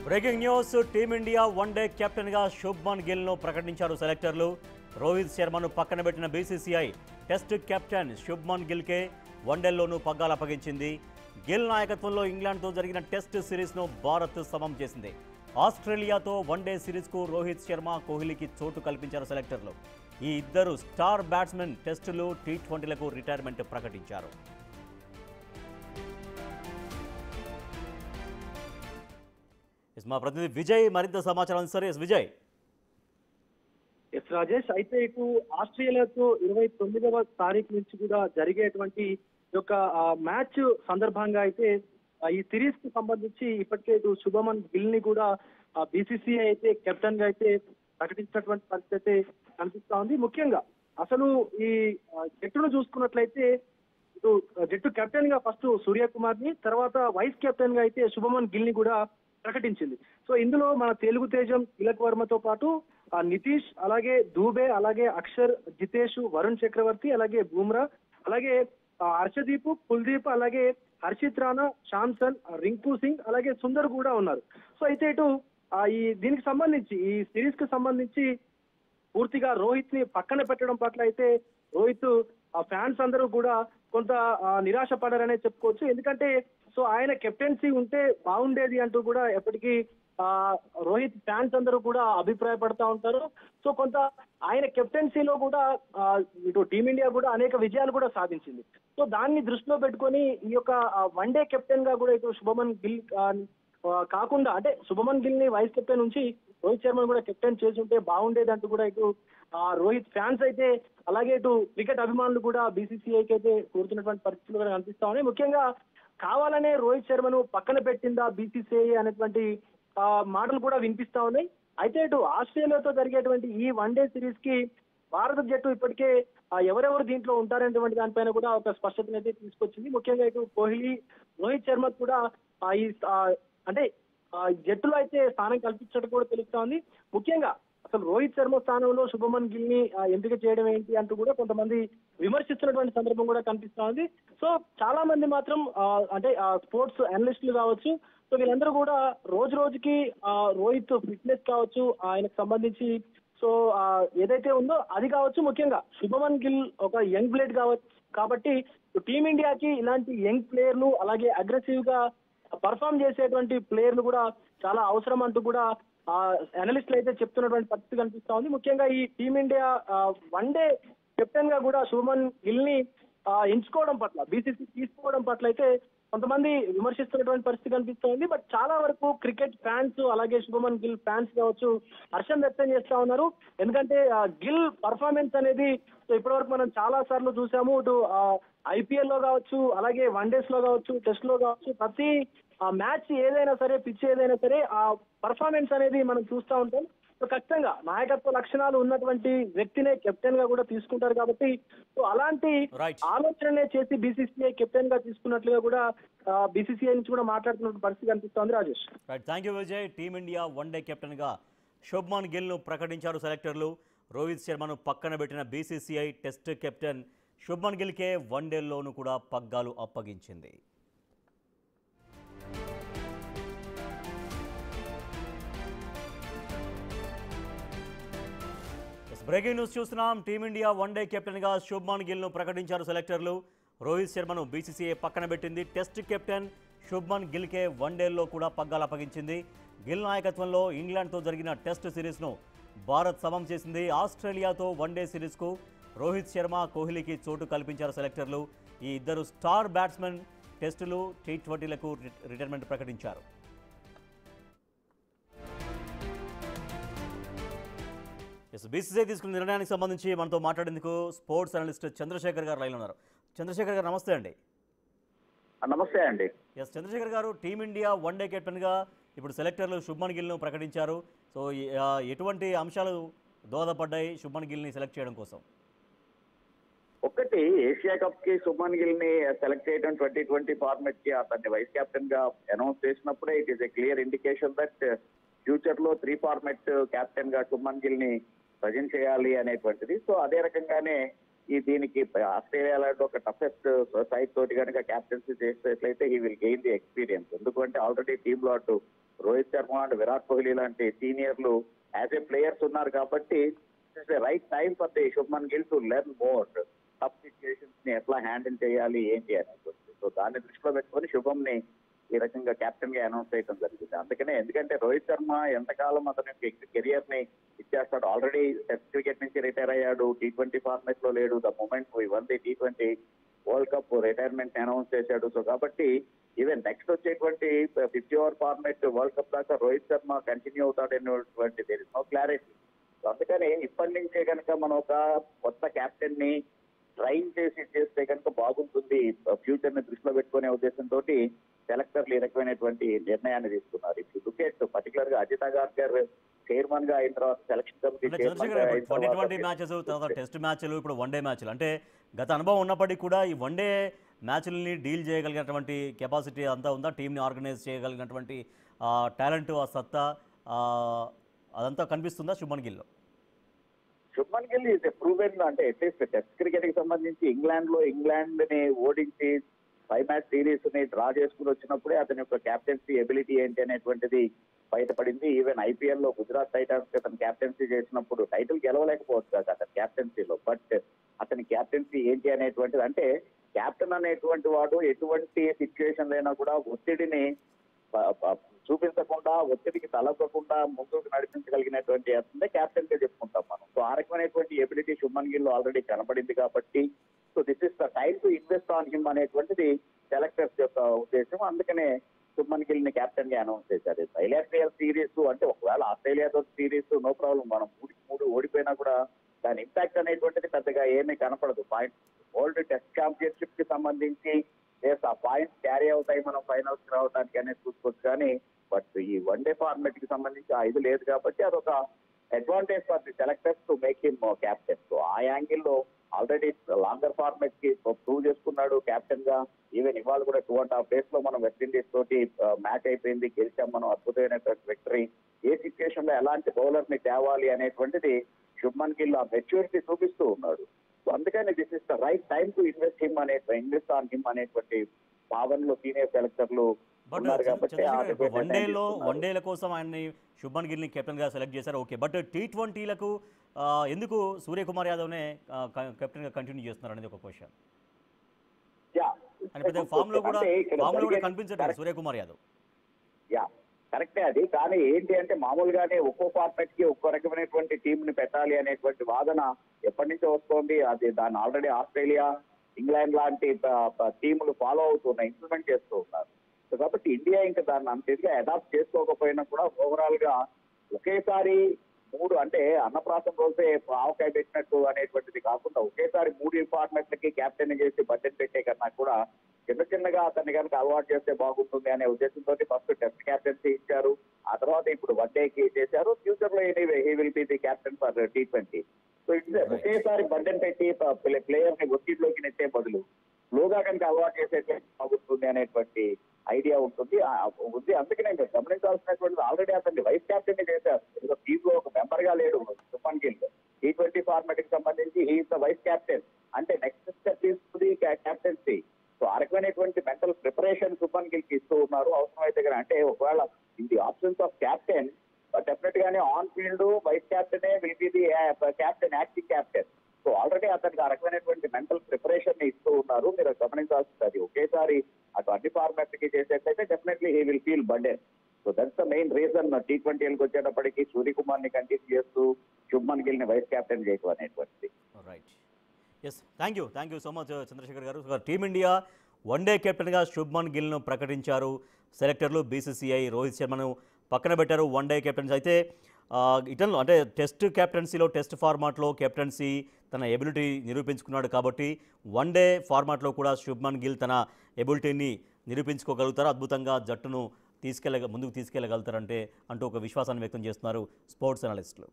Breaking news team India one day కెప్టెన్గా శుభ్మన్ గిల్ను ప్రకటించారు సెలెక్టర్లు. రోహిత్ శర్మను పక్కన పెట్టిన బీసీసీఐ టెస్ట్ కెప్టెన్ శుభ్మన్ గిల్కే వన్డేల్లోనూ పగ్గాలు అప్పగించింది. గిల్ నాయకత్వంలో ఇంగ్లాండ్తో జరిగిన టెస్ట్ సిరీస్ను భారత్ సమం చేసింది. ఆస్ట్రేలియాతో వన్డే సిరీస్కు రోహిత్ శర్మ, కోహ్లీకి చోటు కల్పించారు సెలెక్టర్లు. ఈ ఇద్దరు స్టార్ బ్యాట్స్మెన్ టెస్టులు, టీ20లకు రిటైర్మెంట్ ప్రకటించారు. మా ప్రతినిధి విజయ్ మరింత సమాచారం సరే. విజయ్. రాజేష్, అయితే ఇటు ఆస్ట్రేలియాతో 29వ తారీఖు నుంచి కూడా జరిగేటువంటి యొక్క మ్యాచ్ సందర్భంగా అయితే ఈ సిరీస్ కు సంబంధించి ఇప్పటికే ఇటు శుభమన్ గిల్ ని కూడా బీసీసీఐ అయితే కెప్టెన్ గా అయితే ప్రకటించినటువంటి పరిస్థితి అయితే కనిపిస్తా ఉంది. ముఖ్యంగా అసలు ఈ జట్టును చూసుకున్నట్లయితే ఇటు జట్టు కెప్టెన్ గా ఫస్ట్ సూర్యకుమార్ ని, తర్వాత వైస్ కెప్టెన్ గా అయితే శుభమన్ గిల్ ని కూడా ప్రకటించింది. సో ఇందులో మన తెలుగు తేజం తిలక్ వర్మతో పాటు నితీష్, అలాగే దూబే, అలాగే అక్షర్, జితేష్, వరుణ్ చక్రవర్తి, అలాగే బూమ్రా, అలాగే హర్షదీప్, కుల్దీప్, అలాగే హర్షిత్ రాణా, శాంసన్, రింకు సింగ్, అలాగే సుందర్ కూడా ఉన్నారు. సో అయితే ఇటు దీనికి సంబంధించి ఈ సిరీస్ కి సంబంధించి పూర్తిగా రోహిత్ ని పక్కన పెట్టడం పట్ల అయితే రోహిత్ ఫ్యాన్స్ అందరూ కూడా కొంత నిరాశ పడారనే చెప్పుకోవచ్చు. ఎందుకంటే సో ఆయన కెప్టెన్సీ ఉంటే బాగుండేది అంటూ కూడా ఎప్పటికీ రోహిత్ ఫ్యాన్స్ అందరూ కూడా అభిప్రాయపడతా ఉంటారు. సో కొంత ఆయన కెప్టెన్సీలో కూడా ఇటు టీమిండియా కూడా అనేక విజయాలు కూడా సాధించింది. సో దాన్ని దృష్టిలో పెట్టుకొని ఈ యొక్క వన్డే కెప్టెన్ గా కూడా ఇటు శుభమన్ గిల్ కాకుండా, అంటే శుభమన్ గిల్ ని వైస్ కెప్టెన్ నుంచి రోహిత్ శర్మను కూడా కెప్టెన్ చేసి ఉంటే బాగుండేది అంటూ కూడా ఇటు రోహిత్ ఫ్యాన్స్ అయితే, అలాగే ఇటు క్రికెట్ అభిమానులు కూడా బీసీసీఐకి అయితే కోరుతున్నటువంటి పరిస్థితులు కూడా కనిపిస్తా ఉన్నాయి. ముఖ్యంగా కావాలనే రోహిత్ శర్మను పక్కన పెట్టిందా బీసీసీఐ అనేటువంటి మాటలు కూడా వినిపిస్తా ఉన్నాయి. అయితే ఇటు ఆస్ట్రేలియాతో జరిగేటువంటి ఈ వన్డే సిరీస్ కి భారత జట్టు ఇప్పటికే ఎవరెవరు దీంట్లో ఉంటారనేటువంటి దానిపైన కూడా ఒక స్పష్టతను అయితే తీసుకొచ్చింది. ముఖ్యంగా ఇటు కోహ్లీ, రోహిత్ శర్మ కూడా ఈ అంటే జట్టులో అయితే స్థానం కల్పించడం కూడా తెలుస్తా ఉంది. ముఖ్యంగా అసలు రోహిత్ శర్మ స్థానంలో శుభమన్ గిల్ ని ఎంపిక చేయడం ఏంటి అంటూ కూడా కొంతమంది విమర్శిస్తున్నటువంటి సందర్భం కూడా కనిపిస్తా ఉంది. సో చాలా మంది మాత్రం అంటే స్పోర్ట్స్ అనలిస్టులు కావచ్చు, సో వీళ్ళందరూ కూడా రోజు రోజుకి రోహిత్ ఫిట్నెస్ కావచ్చు, ఆయనకు సంబంధించి సో ఏదైతే ఉందో అది కావచ్చు, ముఖ్యంగా శుభమన్ గిల్ ఒక యంగ్ ప్లేయర్ కావచ్చు కాబట్టి టీమిండియాకి ఇలాంటి యంగ్ ప్లేయర్లు, అలాగే అగ్రెసివ్ గా పర్ఫామ్ చేసేటువంటి ప్లేయర్లు కూడా చాలా అవసరం అంటూ కూడా అనలిస్టులు అయితే చెప్తున్నటువంటి పరిస్థితి కనిపిస్తా ఉంది. ముఖ్యంగా ఈ టీమిండియా వన్డే కెప్టెన్ గా కూడా శుభమన్ గిల్ ని ఎంచుకోవడం పట్ల, బీసీసీ తీసుకోవడం పట్ల అయితే కొంతమంది విమర్శిస్తున్నటువంటి పరిస్థితి కనిపిస్తా ఉంది. బట్ చాలా వరకు క్రికెట్ ఫ్యాన్స్, అలాగే శుభమన్ గిల్ ఫ్యాన్స్ కావచ్చు హర్షం వ్యక్తం చేస్తా ఉన్నారు. ఎందుకంటే గిల్ పర్ఫార్మెన్స్ అనేది సో ఇప్పటివరకు మనం చాలా సార్లు చూసాము. ఇటు ఐపీఎల్ లో కావచ్చు, అలాగే వన్ డేస్ లో కావచ్చు, టెస్ట్ లో కావచ్చు, ప్రతి మ్యాచ్ ఏదైనా సరే, పిచ్ ఏదైనా సరే ఆ పర్ఫార్మెన్స్ అనేది మనం చూస్తూ ఉంటాం. సో ఖచ్చితంగా నాయకత్వ లక్షణాలు ఉన్నటువంటి వ్యక్తినే కెప్టెన్ గా కూడా తీసుకుంటారు కాబట్టి సో అలాంటి ఆలోచననే చేసి బీసీసీఐ కెప్టెన్ గా తీసుకున్నట్లుగా కూడా బీసీసీఐ నుంచి కూడా మాట్లాడుతున్న పరిస్థితి కనిపిస్తోంది. Rajesh. Thank you Vijay. Team India one day captain గా శుభ్మన్ గిల్ ను ప్రకటించారు సెలెక్టర్లు. రోహిత్ శర్మను పక్కన పెట్టిన బీసీసీఐ టెస్ట్ కెప్టెన్ శుభ్మన్ గిల్కే వన్డేల్లోనూ కూడా పగ్గాలు అప్పగించింది. బ్రేకింగ్ న్యూస్ చూస్తున్నాం. టీమిండియా వన్డే కెప్టెన్గా శుభ్మన్ గిల్ను ప్రకటించారు సెలెక్టర్లు. రోహిత్ శర్మను బీసీసీఐ పక్కన పెట్టింది. టెస్ట్ కెప్టెన్ శుభ్మన్ గిల్కే వన్డేల్లో కూడా పగ్గాలు అప్పగించింది. గిల్ నాయకత్వంలో ఇంగ్లాండ్తో జరిగిన టెస్ట్ సిరీస్ను భారత్ సమం చేసింది. ఆస్ట్రేలియాతో వన్డే సిరీస్కు రోహిత్ శర్మ, కోహ్లీకి చోటు కల్పించారు సెలెక్టర్లు. ఈ ఇద్దరు స్టార్ బ్యాట్స్మెన్ టెస్టులు, టీ20లకు రిటైర్మెంట్ ప్రకటించారు. బీసీసీఐ తీసుకున్న నిర్ణయానికి సంబంధించి మనతో మాట్లాడేందుకు స్పోర్ట్స్ అనలిస్ట్ చంద్రశేఖర్ గారు లైన్లో ఉన్నారు. చంద్రశేఖర్ గారు నమస్తే అండి. నమస్తే అండి. చంద్రశేఖర్ గారు, టీమిండియా వన్డే కెప్టెన్గా ఇప్పుడు సెలెక్టర్లు శుభ్మన్ గిల్ను ప్రకటించారు. సో ఎటువంటి అంశాలు దోహదపడ్డాయి శుభ్మన్ గిల్ని సెలెక్ట్ చేయడం కోసం? ఒకటి, ఏషియా కప్ కి శుభ్మన్ గిల్ ని సెలెక్ట్ చేయడం 2020 ఫార్మెట్ కి అతన్ని వైస్ కెప్టెన్ గా అనౌన్స్ చేసినప్పుడే it is a clear indication that future లో 3 ఫార్మెట్ కెప్టెన్ గా శుభ్మన్ గిల్ ని ప్రజెంట్ చేయాలి అనేటువంటిది. సో అదే రకంగానే దీనికి ఆస్ట్రేలియా లాంటి ఒక టఫెస్ట్ సైడ్ తోటి కనుక క్యాప్టెన్సీ చేసేట్లయితే he will gain the experience. ఎందుకంటే ఆల్రెడీ టీమ్ లో అటు రోహిత్ శర్మ అండ్ విరాట్ కోహ్లీ లాంటి సీనియర్లు యాజ్ ఏ ప్లేయర్స్ ఉన్నారు కాబట్టి right time for the Shubman Gill to learn more tough situations ని ఎట్లా హ్యాండిల్ చేయాలి ఏంటి అనేది. సో దాన్ని దృష్టిలో పెట్టుకొని శుభం ని ఈ రకంగా కెప్టెన్ గా అనౌన్స్ చేయడం జరిగింది. అందుకనే ఎందుకంటే రోహిత్ శర్మ ఎంతకాలం అతని కెరియర్ ని ఇచ్చేస్తాడు. ఆల్రెడీ టెస్ట్ క్రికెట్ నుంచి రిటైర్ అయ్యాడు, T20 ఫార్మాట్ లో లేడు. The moment won the T20 world cup retirement announce చేశాడు. సో కాబట్టి ఈవెన్ నెక్స్ట్ వచ్చేటువంటి 50 ఓవర్ ఫార్మాట్ వరల్డ్ కప్ దాకా రోహిత్ శర్మ కంటిన్యూ అవుతాడనేటువంటి there is no clarity. So అందుకని ఇప్పటి నుంచే కనుక మనం ఒక కొత్త కెప్టెన్ ని ట్రైన్ చేస్తే కనుక బాగుంటుంది ఫ్యూచర్ ని దృష్టిలో పెట్టుకునే ఉద్దేశంతో సెలెక్టర్లు ఈ రకమైనటువంటి నిర్ణయాన్ని తీసుకున్నారు. ఇప్పుడు లుకెట్ పర్టికులర్ గా అజిత్ అగర్కర్ చైర్మన్ గా అయిన తర్వాత సెలక్షన్ కమిటీ T20 మ్యాచెస్, తర్వాత టెస్ట్ మ్యాచ్లు, ఇప్పుడు వన్డే మ్యాచ్లు, అంటే గత అనుభవం ఉన్నప్పటికీ కూడా ఈ వన్డే మ్యాచ్లని డీల్ చేయగలిగినటువంటి కెపాసిటీ అంతా ఉందా? టీంని ఆర్గనైజ్ చేయగలిగినటువంటి టాలెంట్, ఆ సత్తా అదంతా కనిపిస్తుందా శుభ్మన్ గిల్లో? శుభ్మన్ గిల్ ఈజ్ ప్రూవెన్, అంటే అట్లీస్ట్ టెస్ట్ క్రికెట్ కి సంబంధించి ఇంగ్లాండ్ ని ఓడించి 5 మ్యాచ్ సిరీస్ ని డ్రా చేసుకుని వచ్చినప్పుడే అతని యొక్క క్యాప్టెన్సీ ఎబిలిటీ ఏంటి అనేటువంటిది బయటపడింది. ఈవెన్ ఐపీఎల్ లో గుజరాత్ టైటన్స్ అతను క్యాప్టెన్సీ చేసినప్పుడు టైటిల్ గెలవలేకపోవచ్చు కాదు అతని క్యాప్టెన్సీలో, బట్ అతని క్యాప్టెన్సీ ఏంటి అనేటువంటిది, అంటే క్యాప్టెన్ అనేటువంటి వాడు ఎటువంటి సిచ్యువేషన్ అయినా కూడా ఒత్తిడిని చూపించకుండా, ఒత్తిడికి తలపకుండా ముందుకు నడిపించగలిగినటువంటి అతనే క్యాప్టెన్ గా చెప్పుకుంటాం మనం. సో ఆ రకమైనటువంటి ఎబిలిటీ శుభ్మన్ గిల్ ఆల్రెడీ కనబడింది కాబట్టి so this is the time to invest on him అనేటువంటిది సెలెక్టర్స్ యొక్క ఉద్దేశం. అందుకనే శుభ్మన్ గిల్ ని కెప్టెన్ గా అనౌన్స్ చేశారు. బైలాటరల్ సిరీస్ అంటే ఒకవేళ ఆస్ట్రేలియాతో సిరీస్ నో ప్రాబ్లం, మనం 3 ఓడిపోయినా కూడా దాని ఇంపాక్ట్ అనేటువంటిది పెద్దగా ఏమీ కనపడదు. వరల్డ్ టెస్ట్ ఛాంపియన్షిప్ కి సంబంధించి ఆ పాయింట్స్ క్యారీ అవుతాయి మనం ఫైనల్స్ రావడానికి అనేది చూసుకోవచ్చు. కానీ బట్ ఈ వన్డే ఫార్మాట్ కి సంబంధించి ఆ ఇది లేదు కాబట్టి అదొక advantage for the selectors to make him captain. So ఆ యాంగిల్లో ఆల్రెడీ లాంగర్ ఫార్మాట్ కి ప్రూవ్ చేసుకున్నాడు క్యాప్టెన్ గా. ఈవెన్ ఇవాళ కూడా 2.5 days లో మనం వెస్టిండీస్ తోటి మ్యాచ్ అయిపోయింది, గెలిచాం మనం, అద్భుతమైనటువంటి విక్టరీ. ఏ సిచ్యువేషన్ లో ఎలాంటి బౌలర్ ని తేవాలి అనేటువంటిది శుభ్మన్ గిల్ ఆ మెచ్యూరిటీ చూపిస్తూ ఉన్నాడు. సో అందుకని this is the right time to invest on him అనేటువంటి భావనలో సీనియర్ సెలెక్టర్లు ఉన్నారు కాబట్టి వన్డేల కోసం ఆయన్ని శుభ్మన్ గిల్ని కెప్టెన్ గా సెలెక్ట్ చేశారు. ఓకే, బట్ T20లకు ఎందుకు సూర్యకుమార్ యాదవ్నే కెప్టెన్ గా కంటిన్యూ చేస్తున్నారు అనేది ఒక క్వశ్చన్. ఫామ్ లో కూడా కనిపించట్లేదు సూర్యకుమార్ యాదవ్. కరెక్టే అది, కానీ ఏంటి అంటే మామూలుగానే ఒక్కో ఫార్మాట్ కి ఒక్కో రకమైనటువంటి టీం ని పెట్టాలి అనేటువంటి వాదన ఎప్పటి నుంచో వస్తోంది. అది దాన్ని ఆల్రెడీ ఆస్ట్రేలియా, ఇంగ్లాండ్ లాంటి టీములు ఫాలో అవుతున్నాయి, ఇంప్లిమెంట్ చేస్తూ ఉన్నారు. సో కాబట్టి ఇండియా ఇంకా దాన్ని అంత ఇదిగా అడాప్ట్ చేసుకోకపోయినా కూడా ఓవరాల్ గా ఒకేసారి 3 అంటే అన్నప్రాసం రోజే ఆవకాయ పెట్టినట్టు అనేటువంటిది కాకుండా ఒకేసారి 3 ఫార్మాట్లకి క్యాప్టెన్ చేసి బడ్జెట్ పెట్టే కన్నా కూడా చిన్నగా అతన్ని కనుక అలవాటు చేస్తే బాగుంటుంది అనే ఉద్దేశంతో ఫస్ట్ టెస్ట్ క్యాప్టెన్సీ ఇచ్చారు, ఆ తర్వాత ఇప్పుడు వన్డేకి చేశారు. ఫ్యూచర్ లో anyway he will be the captain for T20. So it's ఒకేసారి బడ్జెట్ పెట్టి ప్లేయర్ ని ఒత్తిడిలోకి నెట్టే బదులు స్లోగా కనుక అలవాటు చేసేట్లే బాగుంటుంది అనేటువంటి ఐడియా ఉంటుంది. అందుకనే గమనించాల్సినటువంటిది ఆల్రెడీ అతన్ని వైస్ క్యాప్టెన్ చేశారు. టీమ్ లో ఒక మెంబర్ గా లేడు శుభ్మన్ గిల్. T20 ఫార్మాట్ కి సంబంధించి హీఈస్ ద వైస్ కెప్టెన్, అంటే నెక్స్ట్ స్టెప్ తీసుకుంది క్యాప్టెన్సీ. సో ఆ రకమైనటువంటి మెంటల్ ప్రిపరేషన్ శుభ్మన్ గిల్ కి ఇస్తూ ఉన్నారు. అవసరమైతే కానీ అంటే ఒకవేళ in the options of captain definite గానే ఆన్ ఫీల్డ్ వైస్ క్యాప్టెనే will be the captain, acting captain. So already అతనికి ఆ రకమైనటువంటి మెంటల్ ప్రిపరేషన్ ని ఇస్తూ ఉన్నారు. మీరు గమనించాల్సింది ఒకేసారి అటు అన్ని ఫార్మాట్ కి చేసేట్లయితే definitely he will feel burden. So that's the main reason T20లకు వచ్చేటప్పటికి సూర్యకుమార్ ని కంటిన్యూ చేస్తూ శుభ్మన్ గిల్ ని వైస్ క్యాప్టెన్ చేయడం అనేటువంటిది. Right, yes, thank you so much Chandrashekar garu. Team India one day కెప్టెన్గా శుభ్మన్ గిల్ను ప్రకటించారు సెలెక్టర్లు. BCCI రోహిత్ శర్మను పక్కన పెట్టారు వన్డే కెప్టెన్స్. అయితే ఇటన్లో అంటే టెస్ట్ కెప్టెన్సీలో, టెస్ట్ ఫార్మాట్లో కెప్టెన్సీ తన ఎబిలిటీ నిరూపించుకున్నాడు కాబట్టి వన్డే ఫార్మాట్లో కూడా శుభ్మన్ గిల్ తన ఎబిలిటీని నిరూపించుకోగలుగుతారు, అద్భుతంగా జట్టును ముందుకు తీసుకెళ్లగలుగుతారంటే అంటూ ఒక విశ్వాసాన్ని వ్యక్తం చేస్తున్నారు స్పోర్ట్స్ అనలిస్టులు.